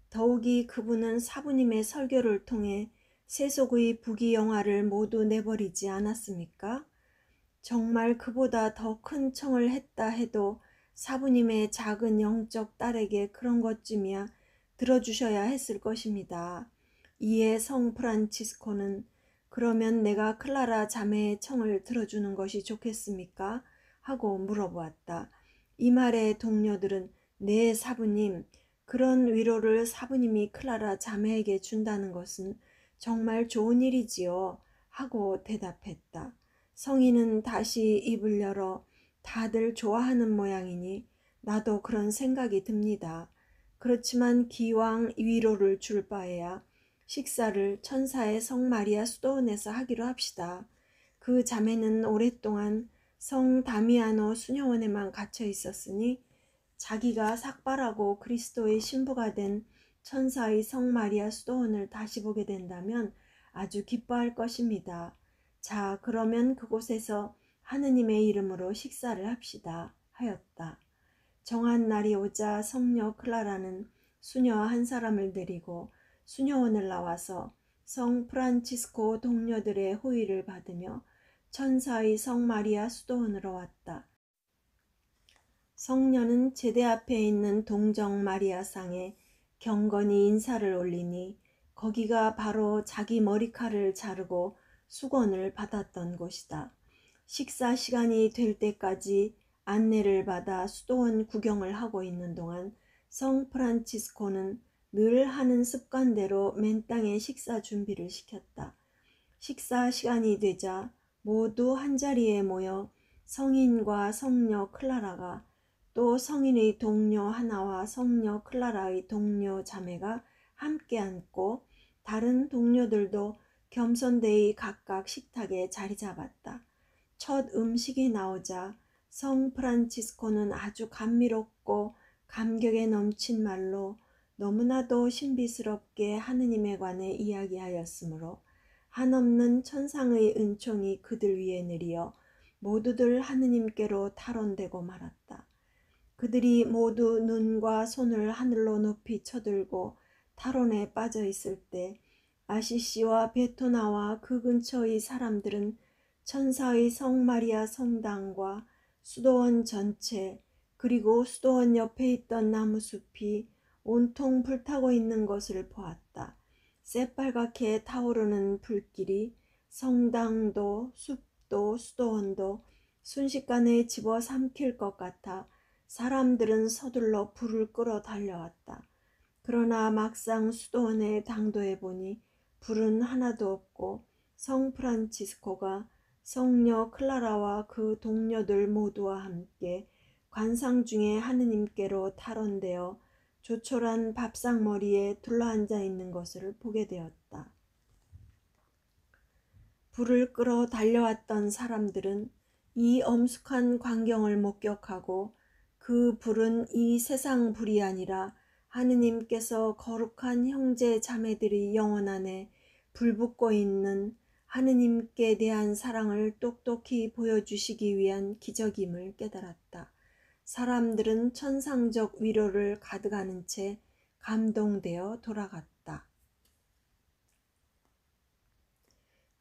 더욱이 그분은 사부님의 설교를 통해 세속의 부귀영화를 모두 내버리지 않았습니까? 정말 그보다 더 큰 청을 했다 해도 사부님의 작은 영적 딸에게 그런 것쯤이야 들어주셔야 했을 것입니다. 이에 성 프란치스코는 그러면 내가 클라라 자매의 청을 들어주는 것이 좋겠습니까? 하고 물어보았다. 이 말에 동료들은 네 사부님, 그런 위로를 사부님이 클라라 자매에게 준다는 것은 정말 좋은 일이지요. 하고 대답했다. 성인은 다시 입을 열어 다들 좋아하는 모양이니 나도 그런 생각이 듭니다. 그렇지만 기왕 위로를 줄 바에야 식사를 천사의 성 마리아 수도원에서 하기로 합시다. 그 자매는 오랫동안 성 다미아노 수녀원에만 갇혀 있었으니 자기가 삭발하고 그리스도의 신부가 된 천사의 성 마리아 수도원을 다시 보게 된다면 아주 기뻐할 것입니다. 자, 그러면 그곳에서 하느님의 이름으로 식사를 합시다 하였다. 정한 날이 오자 성녀 클라라는 수녀 한 사람을 데리고 수녀원을 나와서 성 프란치스코 동료들의 호의를 받으며 천사의 성 마리아 수도원으로 왔다. 성녀는 제대 앞에 있는 동정 마리아상에 경건히 인사를 올리니 거기가 바로 자기 머리칼을 자르고 수건을 받았던 곳이다. 식사 시간이 될 때까지 안내를 받아 수도원 구경을 하고 있는 동안 성 프란치스코는 늘 하는 습관대로 맨땅에 식사 준비를 시켰다. 식사 시간이 되자 모두 한자리에 모여 성인과 성녀 클라라가 또 성인의 동료 하나와 성녀 클라라의 동료 자매가 함께 앉고 다른 동료들도 겸손되이 각각 식탁에 자리 잡았다. 첫 음식이 나오자 성 프란치스코는 아주 감미롭고 감격에 넘친 말로 너무나도 신비스럽게 하느님에 관해 이야기하였으므로 한없는 천상의 은총이 그들 위에 내리어 모두들 하느님께로 탈원되고 말았다. 그들이 모두 눈과 손을 하늘로 높이 쳐들고 탈원에 빠져 있을 때 아시시와 베토나와 그 근처의 사람들은 천사의 성 마리아 성당과 수도원 전체 그리고 수도원 옆에 있던 나무숲이 온통 불타고 있는 것을 보았다. 새빨갛게 타오르는 불길이 성당도 숲도 수도원도 순식간에 집어 삼킬 것 같아 사람들은 서둘러 불을 끌어 달려왔다. 그러나 막상 수도원에 당도해 보니 불은 하나도 없고 성 프란치스코가 성녀 클라라와 그 동료들 모두와 함께 관상 중에 하느님께로 탈원되어 조촐한 밥상머리에 둘러앉아 있는 것을 보게 되었다. 불을 끌어 달려왔던 사람들은 이 엄숙한 광경을 목격하고 그 불은 이 세상 불이 아니라 하느님께서 거룩한 형제 자매들이 영혼 안에 불붙고 있는 하느님께 대한 사랑을 똑똑히 보여주시기 위한 기적임을 깨달았다. 사람들은 천상적 위로를 가득하는 채 감동되어 돌아갔다.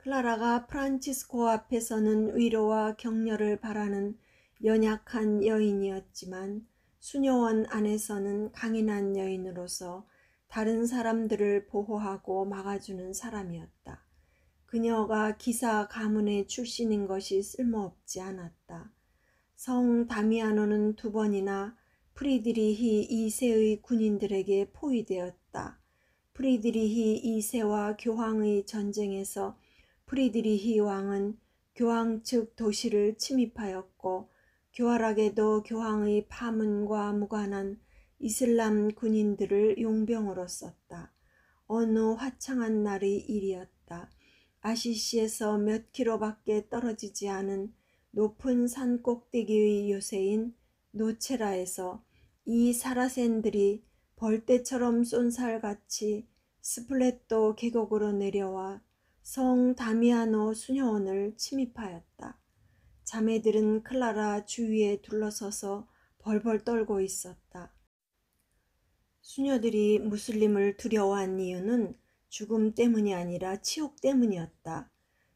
클라라가 프란치스코 앞에서는 위로와 격려를 바라는 연약한 여인이었지만 수녀원 안에서는 강인한 여인으로서 다른 사람들을 보호하고 막아주는 사람이었다. 그녀가 기사 가문의 출신인 것이 쓸모없지 않았다. 성 다미아노는 2번이나 프리드리히 2세의 군인들에게 포위되었다. 프리드리히 2세와 교황의 전쟁에서 프리드리히 왕은 교황 측 도시를 침입하였고 교활하게도 교황의 파문과 무관한 이슬람 군인들을 용병으로 썼다. 어느 화창한 날의 일이었다. 아시시에서 몇 킬로밖에 떨어지지 않은 높은 산 꼭대기의 요새인 노체라에서 이 사라센들이 벌떼처럼 쏜살같이 스플레토 계곡으로 내려와 성 다미아노 수녀원을 침입하였다. 자매들은 클라라 주위에 둘러서서 벌벌 떨고 있었다. 수녀들이 무슬림을 두려워한 이유는 죽음 때문이 아니라 치욕 때문이었다.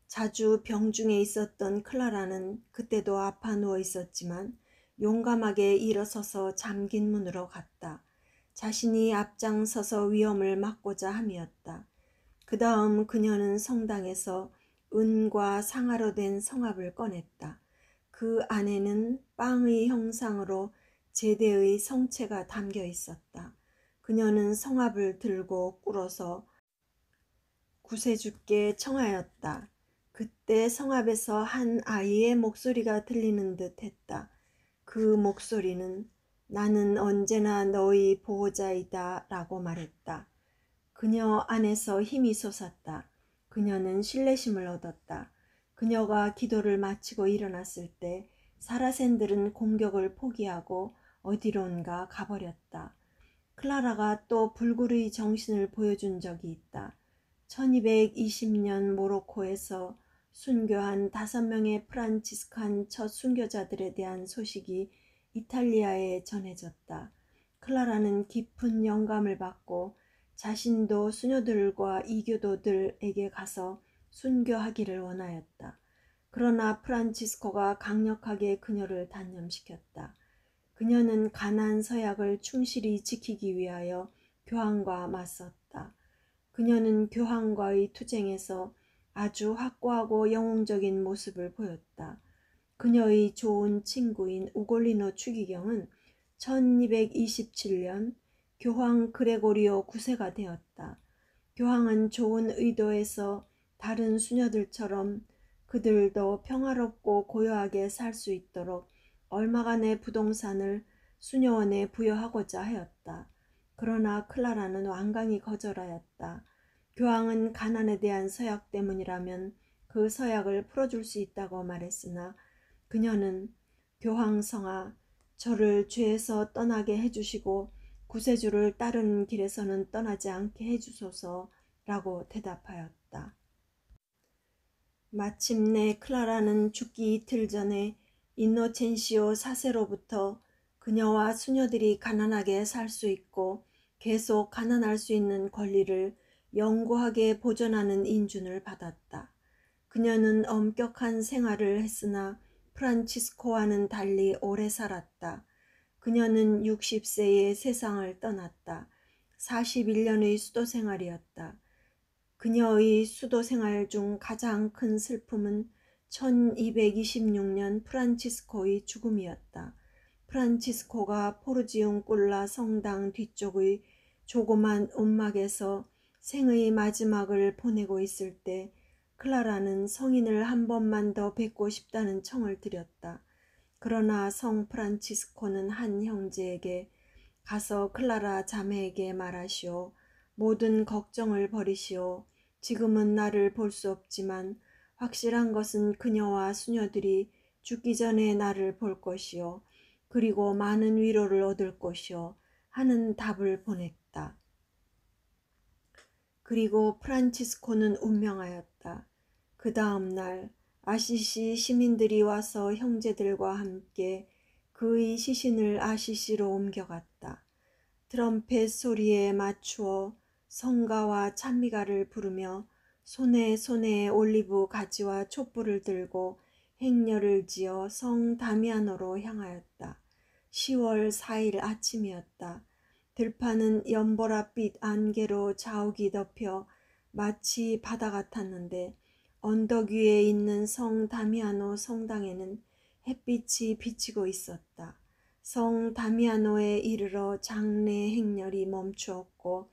자주 병중에 있었던 클라라는 그때도 아파 누워 있었지만 용감하게 일어서서 잠긴 문으로 갔다. 자신이 앞장서서 위험을 막고자 함이었다. 그 다음 그녀는 성당에서 은과 상아로 된 성압을 꺼냈다. 그 안에는 빵의 형상으로 제대의 성체가 담겨 있었다. 그녀는 성압을 들고 꿇어서 구세주께 청하였다. 그때 성압에서 한 아이의 목소리가 들리는 듯 했다. 그 목소리는 나는 언제나 너의 보호자이다 라고 말했다. 그녀 안에서 힘이 솟았다. 그녀는 신뢰심을 얻었다. 그녀가 기도를 마치고 일어났을 때 사라센들은 공격을 포기하고 어디론가 가버렸다. 클라라가 또 불굴의 정신을 보여준 적이 있다. 1220년 모로코에서 순교한 5명의 프란치스칸 첫 순교자들에 대한 소식이 이탈리아에 전해졌다. 클라라는 깊은 영감을 받고 자신도 수녀들과 이교도들에게 가서 순교하기를 원하였다. 그러나 프란치스코가 강력하게 그녀를 단념시켰다. 그녀는 가난 서약을 충실히 지키기 위하여 교황과 맞섰다. 그녀는 교황과의 투쟁에서 아주 확고하고 영웅적인 모습을 보였다. 그녀의 좋은 친구인 우골리노 추기경은 1227년 교황 그레고리오 9세가 되었다. 교황은 좋은 의도에서 다른 수녀들처럼 그들도 평화롭고 고요하게 살 수 있도록 얼마간의 부동산을 수녀원에 부여하고자 하였다. 그러나 클라라는 완강히 거절하였다. 교황은 가난에 대한 서약 때문이라면 그 서약을 풀어줄 수 있다고 말했으나 그녀는 교황성아, 저를 죄에서 떠나게 해주시고 구세주를 따르는 길에서는 떠나지 않게 해주소서라고 대답하였다. 마침내 클라라는 죽기 이틀 전에 인노첸시오 4세로부터 그녀와 수녀들이 가난하게 살 수 있고 계속 가난할 수 있는 권리를 영구하게 보존하는 인준을 받았다. 그녀는 엄격한 생활을 했으나 프란치스코와는 달리 오래 살았다. 그녀는 60세에 세상을 떠났다. 41년의 수도 생활이었다. 그녀의 수도 생활 중 가장 큰 슬픔은 1226년 프란치스코의 죽음이었다. 프란치스코가 포르지움 꿀라 성당 뒤쪽의 조그만 움막에서 생의 마지막을 보내고 있을 때 클라라는 성인을 한 번만 더 뵙고 싶다는 청을 드렸다. 그러나 성 프란치스코는 한 형제에게 가서 클라라 자매에게 말하시오. 모든 걱정을 버리시오. 지금은 나를 볼 수 없지만 확실한 것은 그녀와 수녀들이 죽기 전에 나를 볼 것이요. 그리고 많은 위로를 얻을 것이요. 하는 답을 보냈다. 그리고 프란치스코는 운명하였다. 그 다음 날 아시시 시민들이 와서 형제들과 함께 그의 시신을 아시시로 옮겨갔다. 트럼펫 소리에 맞추어 성가와 찬미가를 부르며 손에 올리브 가지와 촛불을 들고 행렬을 지어 성 다미아노로 향하였다. 10월 4일 아침이었다. 들판은 연보랏빛 안개로 자욱이 덮여 마치 바다 같았는데 언덕 위에 있는 성 다미아노 성당에는 햇빛이 비치고 있었다. 성 다미아노에 이르러 장례 행렬이 멈추었고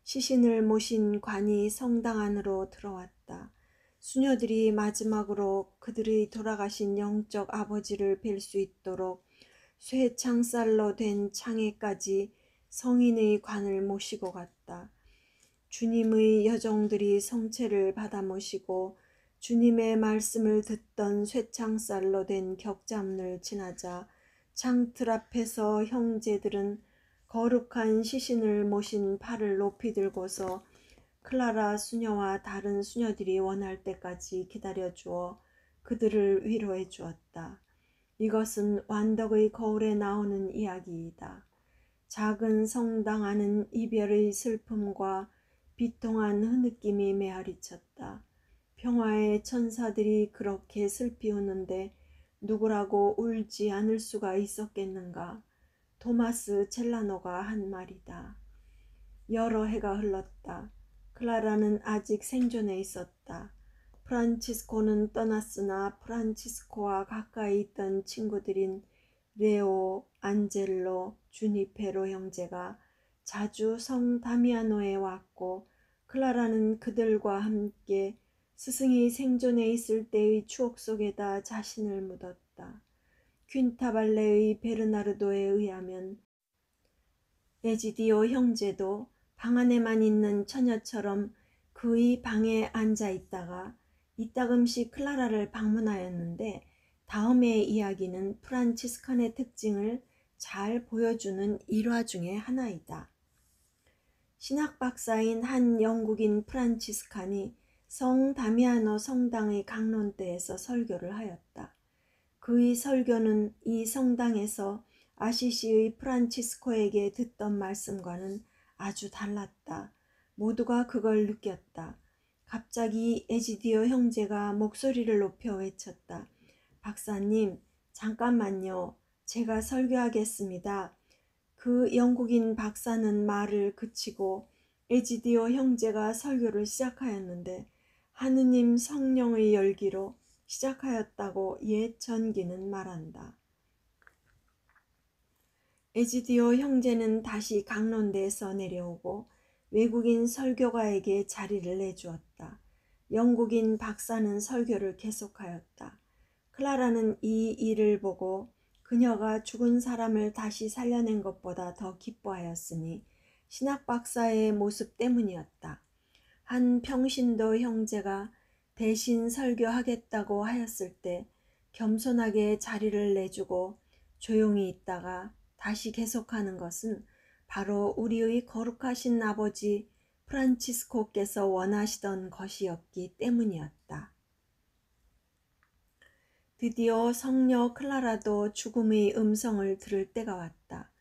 시신을 모신 관이 성당 안으로 들어왔다. 수녀들이 마지막으로 그들의 돌아가신 영적 아버지를 뵐 수 있도록 쇠 창살로 된 창에까지 성인의 관을 모시고 갔다. 주님의 여종들이 성체를 받아 모시고 주님의 말씀을 듣던 쇠창살로 된 격자문을 지나자 창틀 앞에서 형제들은 거룩한 시신을 모신 팔을 높이 들고서 클라라 수녀와 다른 수녀들이 원할 때까지 기다려주어 그들을 위로해 주었다. 이것은 완덕의 거울에 나오는 이야기이다. 작은 성당 안은 이별의 슬픔과 비통한 흐느낌이 메아리쳤다. 평화의 천사들이 그렇게 슬피 우는데 누구라고 울지 않을 수가 있었겠는가. 토마스 첼라노가 한 말이다. 여러 해가 흘렀다. 클라라는 아직 생존해 있었다. 프란치스코는 떠났으나 프란치스코와 가까이 있던 친구들인 레오, 안젤로, 주니페로 형제가 자주 성 다미아노에 왔고 클라라는 그들과 함께 스승이 생존해 있을 때의 추억 속에다 자신을 묻었다. 퀸타발레의 베르나르도에 의하면 에지디오 형제도 방 안에만 있는 처녀처럼 그의 방에 앉아 있다가 이따금씩 클라라를 방문하였는데 다음의 이야기는 프란치스칸의 특징을 잘 보여주는 일화 중의 하나이다. 신학 박사인 한 영국인 프란치스칸이 성 다미아노 성당의 강론대에서 설교를 하였다. 그의 설교는 이 성당에서 아시시의 프란치스코에게 듣던 말씀과는 아주 달랐다. 모두가 그걸 느꼈다. 갑자기 에지디오 형제가 목소리를 높여 외쳤다. 박사님, 잠깐만요. 제가 설교하겠습니다. 그 영국인 박사는 말을 그치고 에지디오 형제가 설교를 시작하였는데 하느님 성령의 열기로 시작하였다고 옛 전기는 말한다. 에지디오 형제는 다시 강론대에서 내려오고 외국인 설교가에게 자리를 내주었다. 영국인 박사는 설교를 계속하였다. 클라라는 이 일을 보고 그녀가 죽은 사람을 다시 살려낸 것보다 더 기뻐하였으니 신학 박사의 모습 때문이었다. 한 평신도 형제가 대신 설교하겠다고 하였을 때 겸손하게 자리를 내주고 조용히 있다가 다시 계속하는 것은 바로 우리의 거룩하신 아버지 프란치스코께서 원하시던 것이었기 때문이었다. 드디어 성녀 클라라도 죽음의 음성을 들을 때가 왔다.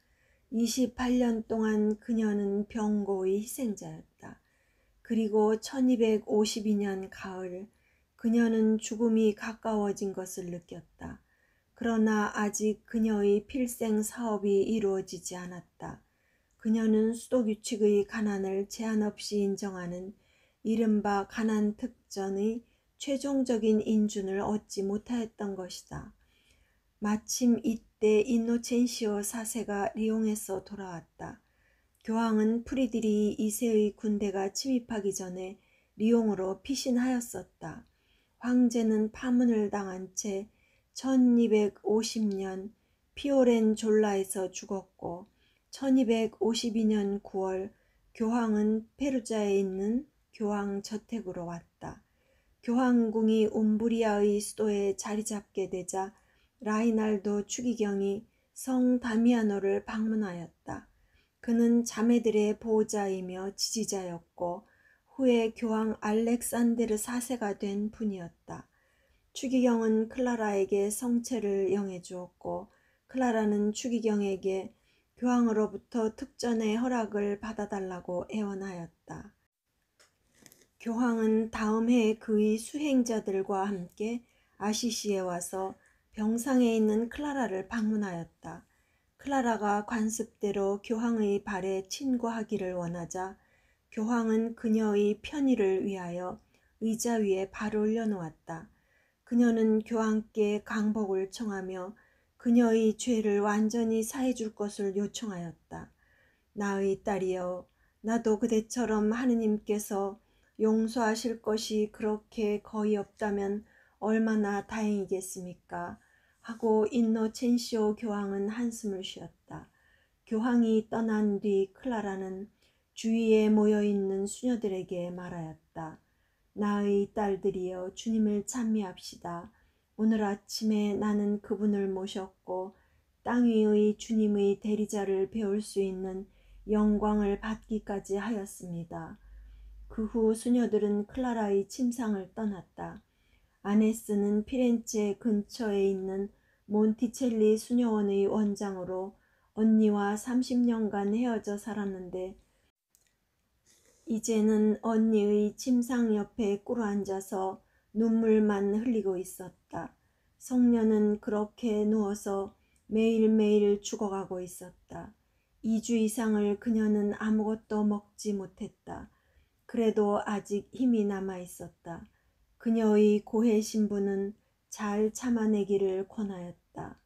28년 동안 그녀는 병고의 희생자였다. 그리고 1252년 가을 그녀는 죽음이 가까워진 것을 느꼈다. 그러나 아직 그녀의 필생 사업이 이루어지지 않았다. 그녀는 수도규칙의 가난을 제한 없이 인정하는 이른바 가난 특전의 최종적인 인준을 얻지 못하였던 것이다. 마침 이때 인노첸시오 4세가 리옹에서 돌아왔다. 교황은 프리드리 2세의 군대가 침입하기 전에 리옹으로 피신하였었다. 황제는 파문을 당한 채 1250년 피오렌졸라에서 죽었고 1252년 9월 교황은 페루자에 있는 교황 저택으로 왔다. 교황궁이 움브리아의 수도에 자리 잡게 되자 라이날도 추기경이 성 다미아노를 방문하였다. 그는 자매들의 보호자이며 지지자였고 후에 교황 알렉산데르 4세가 된 분이었다. 추기경은 클라라에게 성체를 영해주었고 클라라는 추기경에게 교황으로부터 특전의 허락을 받아달라고 애원하였다. 교황은 다음 해 그의 수행자들과 함께 아시시에 와서 병상에 있는 클라라를 방문하였다. 클라라가 관습대로 교황의 발에 친구하기를 원하자 교황은 그녀의 편의를 위하여 의자 위에 발을 올려놓았다. 그녀는 교황께 강복을 청하며 그녀의 죄를 완전히 사해줄 것을 요청하였다. 나의 딸이여, 나도 그대처럼 하느님께서 용서하실 것이 그렇게 거의 없다면 얼마나 다행이겠습니까? 하고 인노첸시오 교황은 한숨을 쉬었다. 교황이 떠난 뒤 클라라는 주위에 모여있는 수녀들에게 말하였다. 나의 딸들이여, 주님을 찬미합시다. 오늘 아침에 나는 그분을 모셨고 땅 위의 주님의 대리자를 배울 수 있는 영광을 받기까지 하였습니다. 그 후 수녀들은 클라라의 침상을 떠났다. 아네스는 피렌체 근처에 있는 몬티첼리 수녀원의 원장으로 언니와 30년간 헤어져 살았는데 이제는 언니의 침상 옆에 꿇어앉아서 눈물만 흘리고 있었다. 성녀는 그렇게 누워서 매일매일 죽어가고 있었다. 2주 이상을 그녀는 아무것도 먹지 못했다. 그래도 아직 힘이 남아 있었다. 그녀의 고해 신부는 잘 참아내기를 권하였다.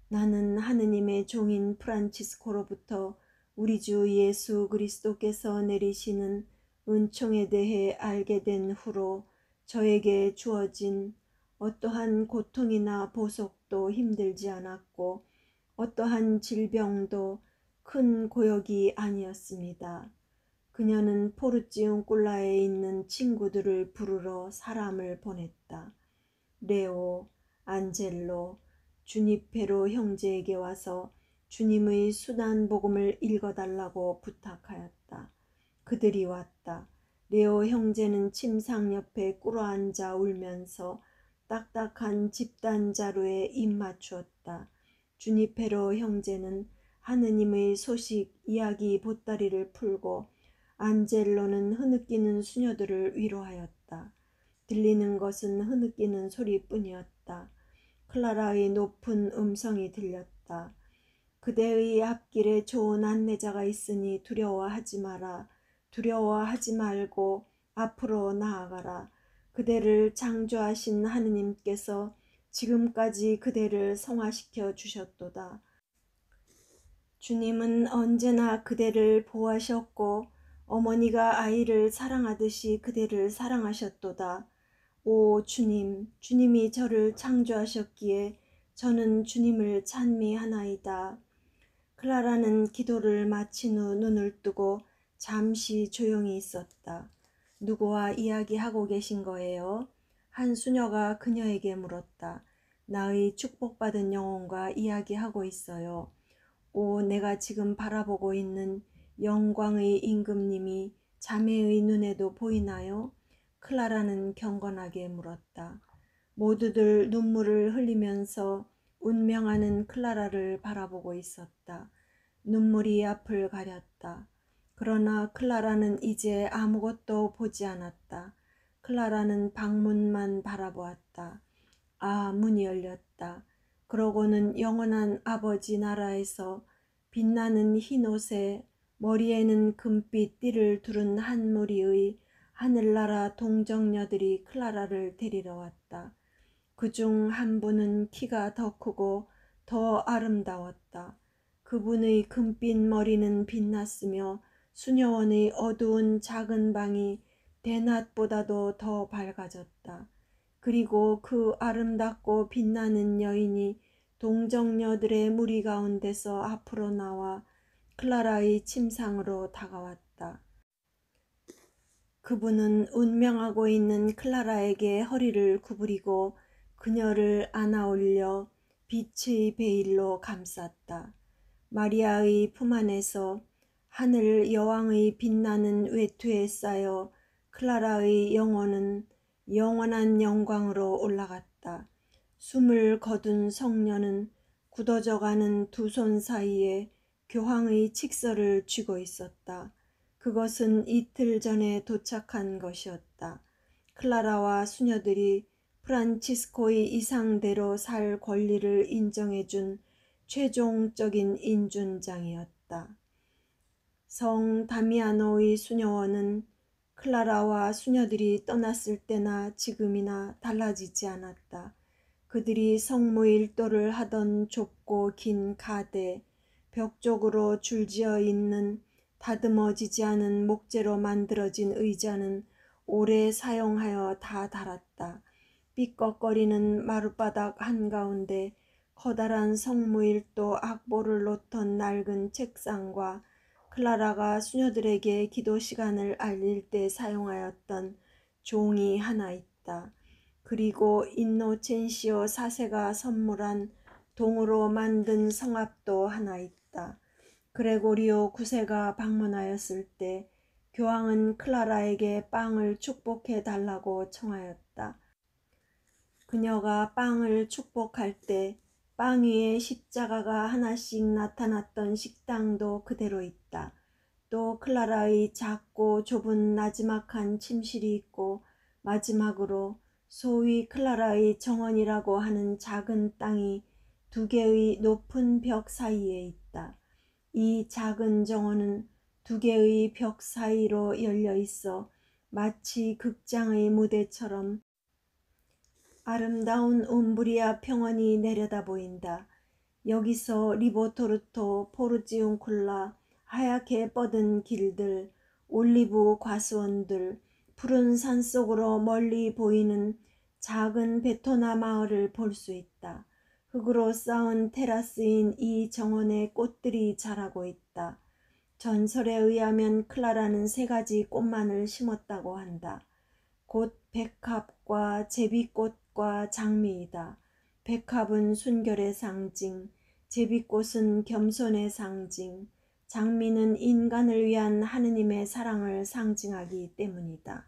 나는 하느님의 종인 프란치스코로부터 우리 주 예수 그리스도께서 내리시는 은총에 대해 알게 된 후로 저에게 주어진 어떠한 고통이나 보속도 힘들지 않았고 어떠한 질병도 큰 고역이 아니었습니다. 그녀는 포르지움꿀라에 있는 친구들을 부르러 사람을 보냈다. 레오, 안젤로, 주니페로 형제에게 와서 주님의 순한 복음을 읽어달라고 부탁하였다. 그들이 왔다. 레오 형제는 침상 옆에 꿇어앉아 울면서 딱딱한 집단 자루에 입 맞추었다. 주니페로 형제는 하느님의 소식 이야기 보따리를 풀고 안젤로는 흐느끼는 수녀들을 위로하였다. 들리는 것은 흐느끼는 소리뿐이었다. 클라라의 높은 음성이 들렸다. 그대의 앞길에 좋은 안내자가 있으니 두려워하지 마라. 두려워하지 말고 앞으로 나아가라. 그대를 창조하신 하느님께서 지금까지 그대를 성화시켜 주셨도다. 주님은 언제나 그대를 보호하셨고 어머니가 아이를 사랑하듯이 그대를 사랑하셨도다. 오 주님, 주님이 저를 창조하셨기에 저는 주님을 찬미하나이다. 클라라는 기도를 마친 후 눈을 뜨고 잠시 조용히 있었다. 누구와 이야기하고 계신 거예요? 한 수녀가 그녀에게 물었다. 나의 축복받은 영혼과 이야기하고 있어요. 오, 내가 지금 바라보고 있는 영광의 임금님이 자매의 눈에도 보이나요? 클라라는 경건하게 물었다. 모두들 눈물을 흘리면서 운명하는 클라라를 바라보고 있었다. 눈물이 앞을 가렸다. 그러나 클라라는 이제 아무것도 보지 않았다. 클라라는 방문만 바라보았다. 아, 문이 열렸다. 그러고는 영원한 아버지 나라에서 빛나는 흰 옷에 머리에는 금빛 띠를 두른 한 무리의 하늘나라 동정녀들이 클라라를 데리러 왔다. 그중 한 분은 키가 더 크고 더 아름다웠다. 그분의 금빛 머리는 빛났으며 수녀원의 어두운 작은 방이 대낮보다도 더 밝아졌다. 그리고 그 아름답고 빛나는 여인이 동정녀들의 무리 가운데서 앞으로 나와 클라라의 침상으로 다가왔다. 그분은 운명하고 있는 클라라에게 허리를 구부리고 그녀를 안아올려 빛의 베일로 감쌌다. 마리아의 품 안에서 하늘 여왕의 빛나는 외투에 쌓여 클라라의 영혼은 영원한 영광으로 올라갔다. 숨을 거둔 성녀는 굳어져가는 두 손 사이에 교황의 칙서를 쥐고 있었다. 그것은 이틀 전에 도착한 것이었다. 클라라와 수녀들이 프란치스코의 이상대로 살 권리를 인정해준 최종적인 인준장이었다. 성 다미아노의 수녀원은 클라라와 수녀들이 떠났을 때나 지금이나 달라지지 않았다. 그들이 성모일도를 하던 좁고 긴 가대, 벽 쪽으로 줄지어 있는 다듬어지지 않은 목재로 만들어진 의자는 오래 사용하여 다 닳았다. 삐걱거리는 마룻바닥 한가운데 커다란 성모일도 악보를 놓던 낡은 책상과 클라라가 수녀들에게 기도 시간을 알릴 때 사용하였던 종이 하나 있다. 그리고 인노첸시오 4세가 선물한 동으로 만든 성합도 하나 있다. 그레고리오 9세가 방문하였을 때 교황은 클라라에게 빵을 축복해 달라고 청하였다. 그녀가 빵을 축복할 때 빵 위에 십자가가 하나씩 나타났던 식당도 그대로 있다. 또 클라라의 작고 좁은 나지막한 침실이 있고 마지막으로 소위 클라라의 정원이라고 하는 작은 땅이 두 개의 높은 벽 사이에 있다. 이 작은 정원은 두 개의 벽 사이로 열려 있어 마치 극장의 무대처럼 아름다운 움브리아 평원이 내려다 보인다. 여기서 리보토르토, 포르지운쿨라, 하얗게 뻗은 길들, 올리브 과수원들, 푸른 산속으로 멀리 보이는 작은 베토나 마을을 볼 수 있다. 흙으로 쌓은 테라스인 이 정원에 꽃들이 자라고 있다. 전설에 의하면 클라라는 3가지 꽃만을 심었다고 한다. 곧 백합과 제비꽃과 장미이다. 백합은 순결의 상징, 제비꽃은 겸손의 상징, 장미는 인간을 위한 하느님의 사랑을 상징하기 때문이다.